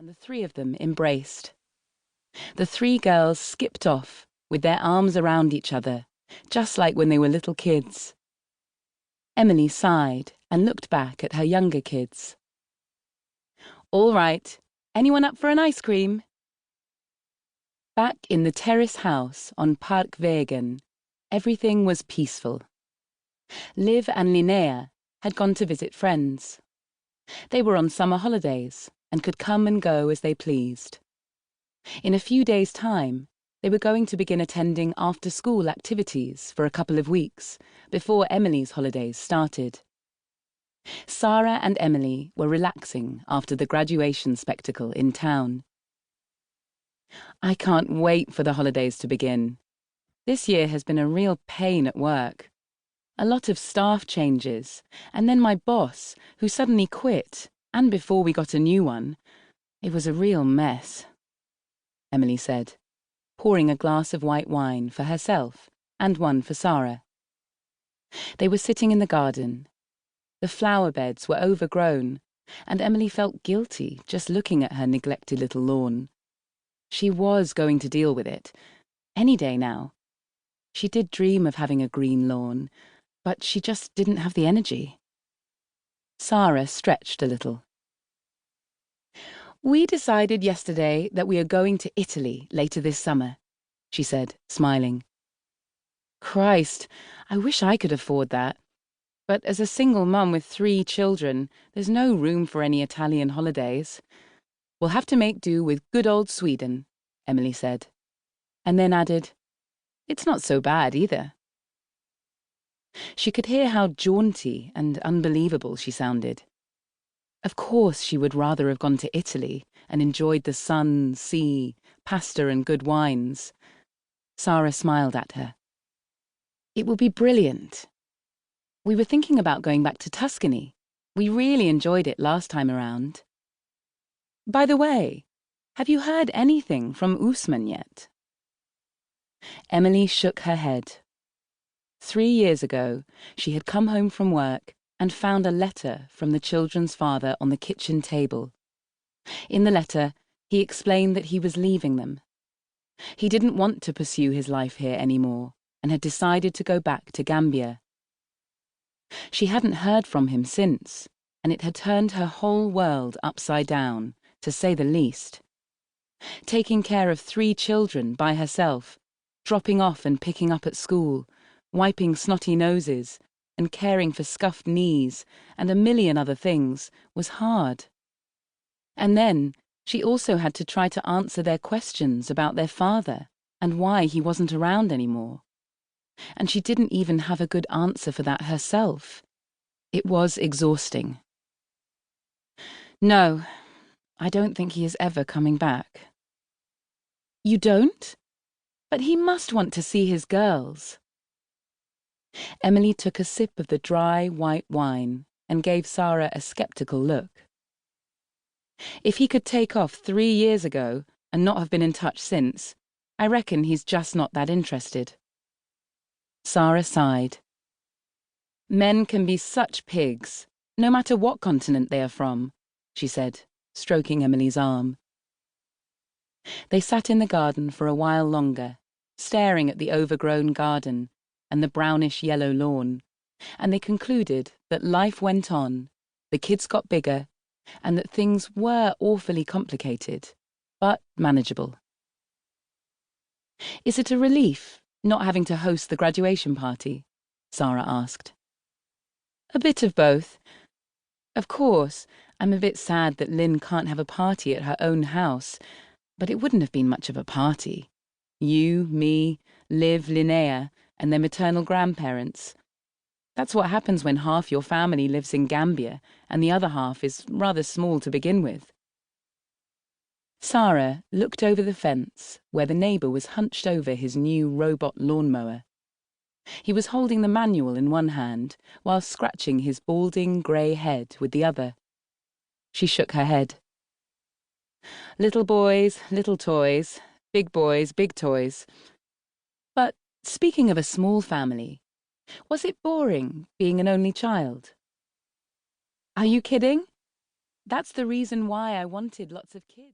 and the three of them embraced. The three girls skipped off, with their arms around each other, just like when they were little kids. Emelie sighed and looked back at her younger kids. "All right, anyone up for an ice cream?" Back in the terrace house on Parkwegen, everything was peaceful. Liv and Linnea had gone to visit friends. They were on summer holidays and could come and go as they pleased. In a few days' time, they were going to begin attending after-school activities for a couple of weeks before Emelie's holidays started. Sarah and Emelie were relaxing after the graduation spectacle in town. "I can't wait for the holidays to begin. This year has been a real pain at work. A lot of staff changes, and then my boss, who suddenly quit, and before we got a new one. It was a real mess," Emelie said, pouring a glass of white wine for herself and one for Sarah. They were sitting in the garden. The flower beds were overgrown, and Emelie felt guilty just looking at her neglected little lawn. She was going to deal with it, any day now. She did dream of having a green lawn, but she just didn't have the energy. Sarah stretched a little. "We decided yesterday that we are going to Italy later this summer," she said, smiling. "Christ, I wish I could afford that. But as a single mum with 3 children, there's no room for any Italian holidays. We'll have to make do with good old Sweden," Emelie said, and then added, "It's not so bad either." She could hear how jaunty and unbelievable she sounded. Of course she would rather have gone to Italy and enjoyed the sun, sea, pasta and good wines. Sarah smiled at her. "It will be brilliant. We were thinking about going back to Tuscany. We really enjoyed it last time around. By the way, have you heard anything from Usman yet?" Emelie shook her head. 3 years ago, she had come home from work and found a letter from the children's father on the kitchen table. In the letter, he explained that he was leaving them. He didn't want to pursue his life here anymore and had decided to go back to Gambia. She hadn't heard from him since, and it had turned her whole world upside down, to say the least. Taking care of 3 children by herself, dropping off and picking up at school, wiping snotty noses, and caring for scuffed knees, and a million other things, was hard. And then she also had to try to answer their questions about their father and why he wasn't around anymore. And she didn't even have a good answer for that herself. It was exhausting. "No, I don't think he is ever coming back." "You don't? But he must want to see his girls." Emelie took a sip of the dry, white wine and gave Sarah a sceptical look. "If he could take off 3 years ago and not have been in touch since, I reckon he's just not that interested." Sarah sighed. "Men can be such pigs, no matter what continent they are from," she said, stroking Emelie's arm. They sat in the garden for a while longer, staring at the overgrown garden and the brownish-yellow lawn, and they concluded that life went on, the kids got bigger, and that things were awfully complicated, but manageable. "Is it a relief, not having to host the graduation party?" Sarah asked. "A bit of both. Of course, I'm a bit sad that Lynn can't have a party at her own house, but it wouldn't have been much of a party. You, me, Liv, Linnea, and their maternal grandparents. That's what happens when half your family lives in Gambia and the other half is rather small to begin with." Sarah looked over the fence where the neighbour was hunched over his new robot lawnmower. He was holding the manual in one hand while scratching his balding grey head with the other. She shook her head. "Little boys, little toys, big boys, big toys. But speaking of a small family, was it boring being an only child?" "Are you kidding? That's the reason why I wanted lots of kids."